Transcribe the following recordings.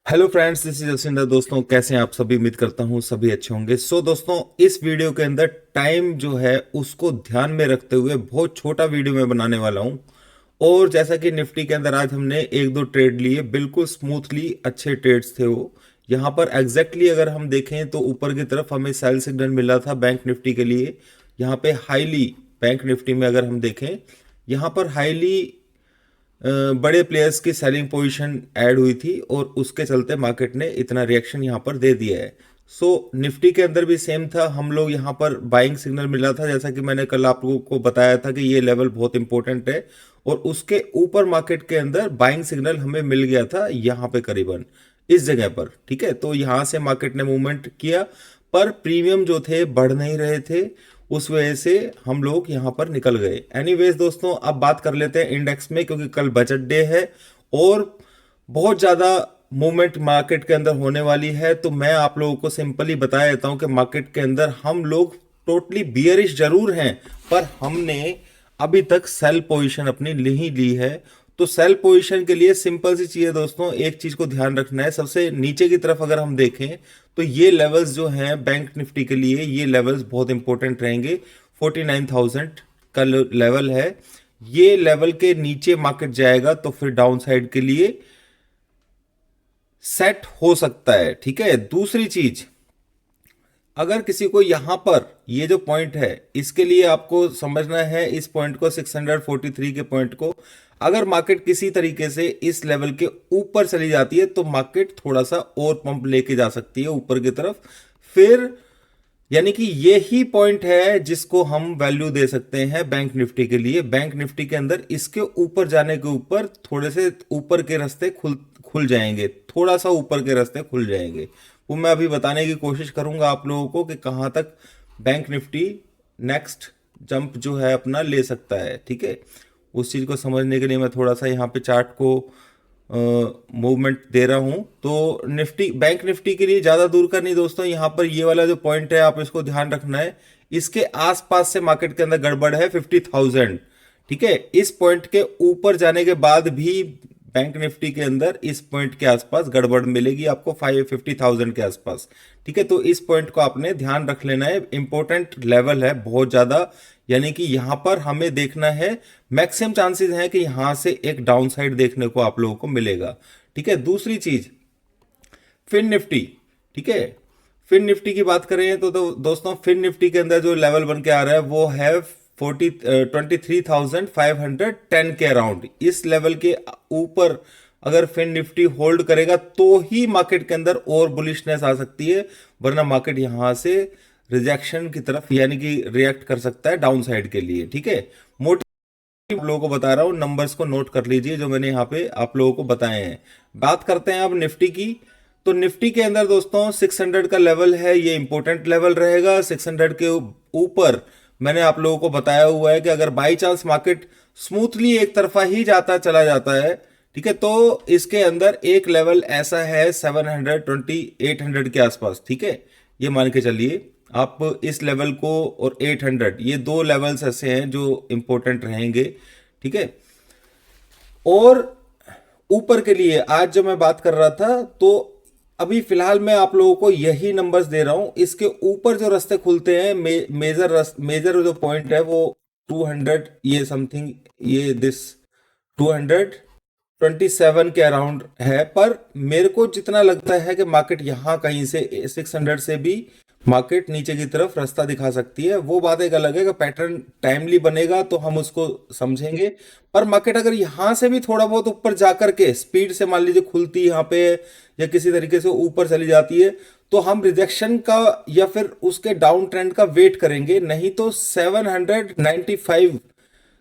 Hello friends, this is Jasinder. दोस्तों, कैसे हैं आप सभी? उम्मीद करता हूं सभी अच्छे होंगे। दोस्तों, इस वीडियो के अंदर टाइम जो है उसको ध्यान में रखते हुए बहुत छोटा वीडियो में बनाने वाला हूं। और जैसा कि निफ्टी के अंदर आज हमने एक दो ट्रेड लिए, बिल्कुल स्मूथली अच्छे ट्रेड्स थे वो। यहाँ पर एग्जैक्टली अगर हम देखें तो ऊपर की तरफ हमें सेल सिग्नल मिला था बैंक निफ्टी के लिए। यहाँ पे हाईली बैंक निफ्टी में अगर हम देखें, यहाँ पर हाईली बड़े प्लेयर्स की सेलिंग पोजीशन ऐड हुई थी और उसके चलते मार्केट ने इतना रिएक्शन यहाँ पर दे दिया है। निफ्टी के अंदर भी सेम था। हम लोग यहाँ पर बाइंग सिग्नल मिला था, जैसा कि मैंने कल आप लोगों को बताया था कि ये लेवल बहुत इंपॉर्टेंट है। और उसके ऊपर मार्केट के अंदर बाइंग सिग्नल हमें मिल गया था यहाँ पे करीबन इस जगह पर। ठीक है, तो यहाँ से मार्केट ने मूवमेंट किया, पर प्रीमियम जो थे बढ़ नहीं रहे थे। उस वजह से हम लोग यहाँ पर निकल गए। एनीवेज दोस्तों, अब बात कर लेते हैं इंडेक्स में, क्योंकि कल बजट डे है और बहुत ज़्यादा मूवमेंट मार्केट के अंदर होने वाली है। तो मैं आप लोगों को सिंपली बता देता हूँ कि मार्केट के अंदर हम लोग टोटली बियरिश जरूर हैं, पर हमने अभी तक सेल पोजीशन अपनी नहीं ली है। तो सेल पोजीशन के लिए सिंपल सी चीज है दोस्तों, एक चीज को ध्यान रखना है। सबसे नीचे की तरफ अगर हम देखें तो ये लेवल्स जो हैं बैंक निफ्टी के लिए, ये लेवल्स बहुत इंपॉर्टेंट रहेंगे। 49,000 का लेवल है। ये लेवल के नीचे मार्केट जाएगा तो फिर डाउन साइड के लिए सेट हो सकता है। ठीक है, दूसरी चीज, अगर किसी को यहां पर ये जो पॉइंट है इसके लिए आपको समझना है इस पॉइंट को, 643 के पॉइंट को। अगर मार्केट किसी तरीके से इस लेवल के ऊपर चली जाती है तो मार्केट थोड़ा सा और पंप लेके जा सकती है ऊपर की तरफ। फिर यानी कि ये ही पॉइंट है जिसको हम वैल्यू दे सकते हैं बैंक निफ्टी के लिए। बैंक निफ्टी के अंदर इसके ऊपर जाने के ऊपर थोड़े से ऊपर के रास्ते खुल खुल जाएंगे, थोड़ा सा ऊपर के रास्ते खुल जाएंगे। वो मैं अभी बताने की कोशिश करूंगा आप लोगों को कि कहां तक बैंक निफ्टी नेक्स्ट जंप जो है अपना ले सकता है। ठीक है, उस चीज को समझने के लिए मैं थोड़ा सा यहाँ पे चार्ट को मूवमेंट दे रहा हूं। तो निफ्टी बैंक निफ्टी के लिए ज्यादा दूर का नहीं दोस्तों, यहाँ पर ये वाला जो पॉइंट है आप इसको ध्यान रखना है। इसके आसपास से मार्केट के अंदर गड़बड़ है 50,000। ठीक है, इस पॉइंट के ऊपर जाने के बाद भी बैंक निफ्टी के अंदर इस पॉइंट के आसपास गड़बड़ मिलेगी आपको 50,000 के आसपास। ठीक है, तो इस पॉइंट को आपने ध्यान रख लेना है, इंपॉर्टेंट लेवल है बहुत ज्यादा। यानी कि यहां पर हमें देखना है, मैक्सिमम चांसेस हैं कि यहां से एक डाउन साइड देखने को आप लोगों को मिलेगा। ठीक है, दूसरी चीज फिन निफ्टी। ठीक है, फिन निफ्टी की बात करें तो दोस्तों फिन निफ्टी के अंदर जो लेवल बन के आ रहा है वो है 23,510 के अराउंड। इस लेवल के ऊपर अगर फिन निफ्टी होल्ड करेगा तो ही मार्केट के अंदर और बुलिशनेस आ सकती है, वरना मार्केट यहां से रिजेक्शन की तरफ यानी कि रिएक्ट कर सकता है डाउन साइड के लिए। ठीक है, मोटी आप लोगों को बता रहा हूं, नंबर्स को नोट कर लीजिए जो मैंने यहाँ पे आप लोगों को बताए हैं। बात करते हैं अब निफ्टी की। तो निफ्टी के अंदर दोस्तों 600 का लेवल है, ये इंपॉर्टेंट लेवल रहेगा। 600 के ऊपर मैंने आप लोगों को बताया हुआ है कि अगर बाई चांस मार्केट स्मूथली एक तरफा ही जाता चला जाता है, ठीक है, तो इसके अंदर एक लेवल ऐसा है 720 800 के आसपास। ठीक है, ये मान के चलिए आप इस लेवल को और 800, ये दो लेवल्स ऐसे हैं जो इंपॉर्टेंट रहेंगे। ठीक है, और ऊपर के लिए आज जो मैं बात कर रहा था, तो अभी फिलहाल मैं आप लोगों को यही नंबर्स दे रहा हूं। इसके ऊपर जो रास्ते खुलते हैं, मेजर जो पॉइंट है वो 200, ये समथिंग, ये दिस 227 के अराउंड है। पर मेरे को जितना लगता है कि मार्केट यहां कहीं से 600 से भी मार्केट नीचे की तरफ रास्ता दिखा सकती है। वो बात एक अलग है कि पैटर्न टाइमली बनेगा तो हम उसको समझेंगे। पर मार्केट अगर यहां से भी थोड़ा बहुत ऊपर जाकर के स्पीड से मान लीजिए खुलती यहाँ पे या किसी तरीके से ऊपर चली जाती है, तो हम रिजेक्शन का या फिर उसके डाउन ट्रेंड का वेट करेंगे। नहीं तो 795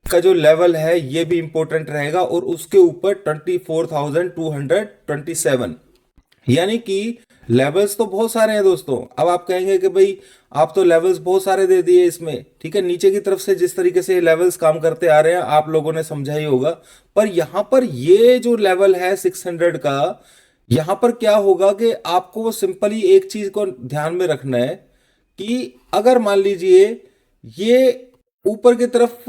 का जो लेवल है ये भी इंपॉर्टेंट रहेगा, और उसके ऊपर 24,227। यानी कि लेवल्स तो बहुत सारे हैं दोस्तों। अब आप कहेंगे कि भाई आप तो लेवल्स बहुत सारे दे दिए इसमें। ठीक है, नीचे की तरफ से जिस तरीके से लेवल्स काम करते आ रहे हैं आप लोगों ने समझा ही होगा। पर यहां पर ये जो लेवल है 600 का, यहां पर क्या होगा कि आपको सिंपली एक चीज को ध्यान में रखना है कि अगर मान लीजिए ये ऊपर की तरफ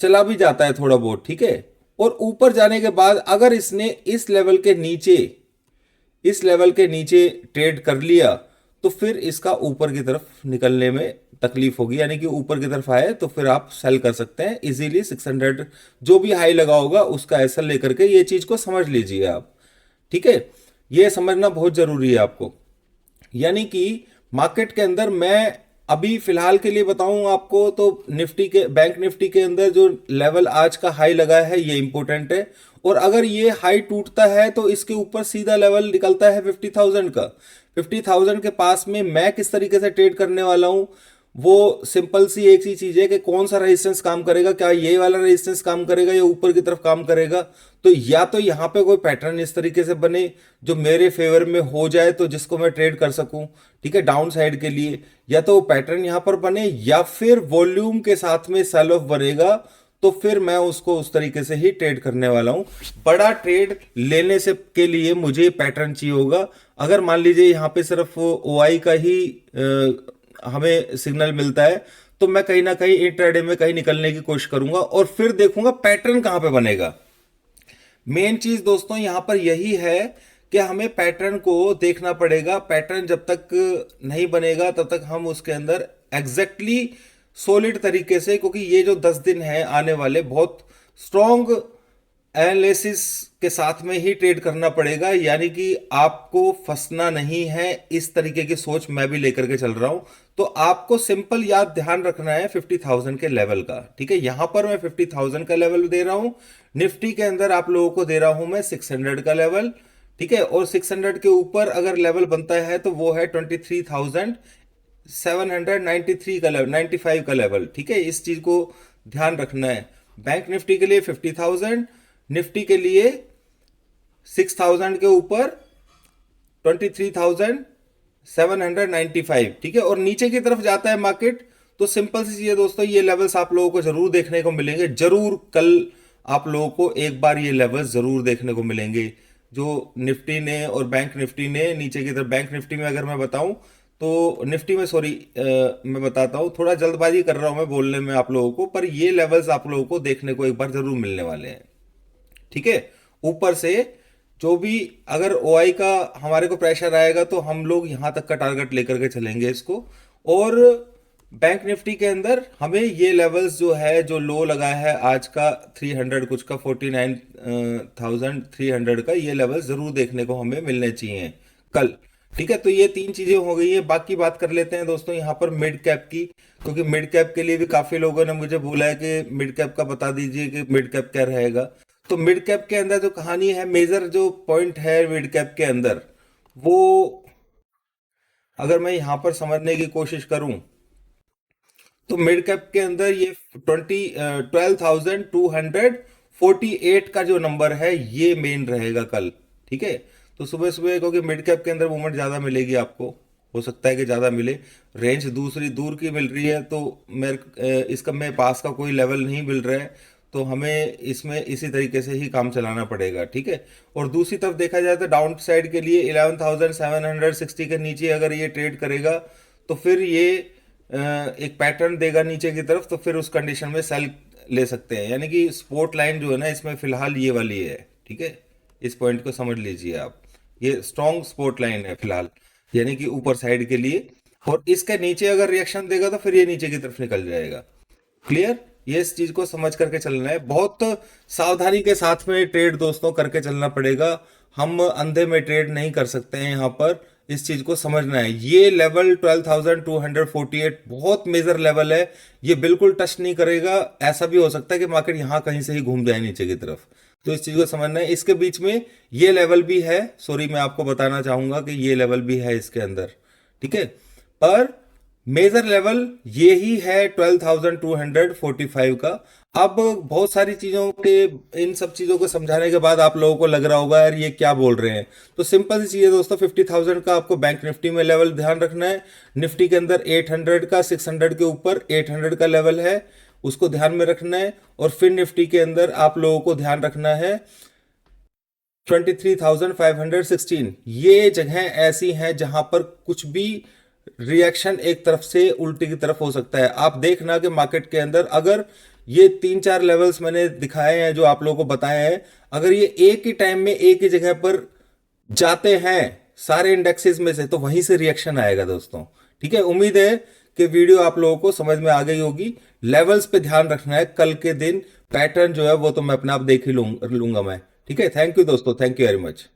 चला भी जाता है थोड़ा बहुत, ठीक है, और ऊपर जाने के बाद अगर इसने इस लेवल के नीचे इस लेवल के नीचे ट्रेड कर लिया तो फिर इसका ऊपर की तरफ निकलने में तकलीफ होगी, यानी कि ऊपर की तरफ आए तो फिर आप सेल कर सकते हैं इजीली 600, जो भी हाई लगा होगा उसका एसएल लेकर के। ये चीज को समझ लीजिए आप, ठीक है। ये समझना बहुत जरूरी है आपको। यानी कि मार्केट के अंदर मैं अभी फिलहाल के लिए बताऊं आपको तो निफ्टी के, बैंक निफ्टी के अंदर जो लेवल आज का हाई लगा है ये इंपॉर्टेंट है। और अगर ये हाई टूटता है तो इसके ऊपर सीधा लेवल निकलता है 50,000 का। 50,000 के पास में मैं किस तरीके से ट्रेड करने वाला हूं, वो सिंपल सी एक ही चीज है कि कौन सा रेजिस्टेंस काम करेगा, क्या ये वाला रेजिस्टेंस काम करेगा या ऊपर की तरफ काम करेगा। तो या तो यहाँ पे कोई पैटर्न इस तरीके से बने जो मेरे फेवर में हो जाए तो जिसको मैं ट्रेड कर सकूं, ठीक है, डाउन साइड के लिए, या तो वो पैटर्न यहाँ पर बने या फिर वॉल्यूम के साथ में सेल ऑफ बनेगा तो फिर मैं उसको उस तरीके से ही ट्रेड करने वाला हूं। बड़ा ट्रेड लेने से के लिए मुझे पैटर्न चाहिए होगा। अगर मान लीजिए यहाँ पे सिर्फ ओआई का ही हमें सिग्नल मिलता है तो मैं कहीं ना कहीं इंट्राडे में कहीं निकलने की कोशिश करूंगा और फिर देखूंगा पैटर्न कहां पे बनेगा। मेन चीज दोस्तों यहां पर यही है कि हमें पैटर्न को देखना पड़ेगा। पैटर्न जब तक नहीं बनेगा तब तक हम उसके अंदर एग्जैक्टली सॉलिड तरीके से, क्योंकि ये जो 10 दिन है आने वाले बहुत स्ट्रॉन्ग एनालिसिस के साथ में ही ट्रेड करना पड़ेगा। यानी कि आपको फंसना नहीं है, इस तरीके की सोच मैं भी लेकर के चल रहा हूं। तो आपको सिंपल याद ध्यान रखना है 50,000 के लेवल का, ठीक है। यहां पर मैं 50,000 का लेवल दे रहा हूं, निफ्टी के अंदर आप लोगों को दे रहा हूं मैं 600 का लेवल, ठीक है। और 600 के ऊपर अगर लेवल बनता है तो वो है 23,793 का लेवल, 95 का लेवल, ठीक है। इस चीज को ध्यान रखना है। बैंक निफ्टी के लिए 50,000, निफ्टी के लिए 6,000 के ऊपर 23,795, ठीक है। और नीचे की तरफ जाता है मार्केट तो सिंपल सी चीज है दोस्तों, ये लेवल्स आप लोगों को जरूर देखने को मिलेंगे, जरूर कल आप लोगों को एक बार ये लेवल्स जरूर देखने को मिलेंगे जो निफ्टी ने और बैंक निफ्टी ने नीचे की तरफ। बैंक निफ्टी में अगर मैं बताऊं तो निफ्टी में, सॉरी मैं बताता हूं, थोड़ा जल्दबाजी कर रहा हूं मैं बोलने में आप लोगों को, पर ये लेवल्स आप लोगों को देखने को एक बार जरूर मिलने वाले हैं, ठीक है। ऊपर से जो भी अगर ओआई का हमारे को प्रेशर आएगा तो हम लोग यहां तक का टारगेट लेकर के चलेंगे इसको। और बैंक निफ्टी के अंदर हमें ये लेवल्स जो है, जो लो लगा है आज का 300 कुछ का 49,300 का, ये लेवल जरूर देखने को हमें मिलने चाहिए कल, ठीक है। तो ये तीन चीजें हो गई है। बाकी बात कर लेते हैं दोस्तों यहाँ पर मिड कैप की, क्योंकि मिड कैप के लिए भी काफी लोगों ने मुझे बोला है कि मिड कैप का बता दीजिए कि मिड कैप क्या रहेगा। तो मिड कैप के अंदर जो कहानी है, मेजर जो पॉइंट है मिड कैप के अंदर, वो अगर मैं यहाँ पर समझने की कोशिश करूं तो मिड कैप के अंदर ये 12,248 का जो नंबर है ये मेन रहेगा कल, ठीक है। तो सुबह सुबह, क्योंकि मिड कैप के अंदर मूवमेंट ज्यादा मिलेगी आपको, हो सकता है कि ज्यादा मिले। रेंज दूसरी दूर की मिल रही है तो मेरे इसका मेरे पास का कोई लेवल नहीं मिल रहा है, तो हमें इसमें इसी तरीके से ही काम चलाना पड़ेगा, ठीक है। और दूसरी तरफ देखा जाए तो डाउन साइड के लिए 11,760 के नीचे अगर ये ट्रेड करेगा तो फिर ये एक पैटर्न देगा नीचे की तरफ, तो फिर उस कंडीशन में सेल ले सकते हैं। यानी कि सपोर्ट लाइन जो है ना इसमें फिलहाल ये वाली है, ठीक है। इस पॉइंट को समझ लीजिए आप, ये स्ट्रॉन्ग सपोर्ट लाइन है फिलहाल, यानी कि ऊपर साइड के लिए। और इसके नीचे अगर रिएक्शन देगा तो फिर ये नीचे की तरफ निकल जाएगा। क्लियर, ये इस चीज को समझ करके चलना है, बहुत सावधानी के साथ में ट्रेड दोस्तों करके चलना पड़ेगा। हम अंधे में ट्रेड नहीं कर सकते हैं यहाँ पर, इस चीज को समझना है। ये लेवल 12,248 बहुत मेजर लेवल है, ये बिल्कुल टच नहीं करेगा। ऐसा भी हो सकता है कि मार्केट यहाँ कहीं से ही घूम जाए नीचे की तरफ, तो इस चीज को समझना है। इसके बीच में ये लेवल भी है, सॉरी मैं आपको बताना चाहूंगा कि ये लेवल भी है इसके अंदर, ठीक है। पर मेजर लेवल ये ही है 12,245 का। अब बहुत सारी चीजों के, इन सब चीजों को समझाने के बाद आप लोगों को लग रहा होगा यार ये क्या बोल रहे हैं। तो सिंपल सी चीज है दोस्तों, 50,000 का आपको बैंक निफ्टी में लेवल ध्यान रखना है। निफ्टी के अंदर 800 का, 600 के ऊपर 800 का लेवल है, उसको ध्यान में रखना है। और फिर निफ्टी के अंदर आप लोगों को ध्यान रखना है 23,516। ये जगह ऐसी हैं जहां पर कुछ भी रिएक्शन एक तरफ से उल्टी की तरफ हो सकता है। आप देखना कि मार्केट के अंदर अगर ये 3-4 लेवल्स मैंने दिखाए हैं जो आप लोगों को बताए हैं, अगर ये एक ही टाइम में एक ही जगह पर जाते हैं सारे इंडेक्सेस में से, तो वहीं से रिएक्शन आएगा दोस्तों। ठीक है, उम्मीद है कि वीडियो आप लोगों को समझ में आ गई होगी। लेवल्स पे ध्यान रखना है, कल के दिन पैटर्न जो है वो तो मैं अपने आप देख ही लूंगा मैं। ठीक है, थैंक यू दोस्तों, थैंक यू वेरी मच।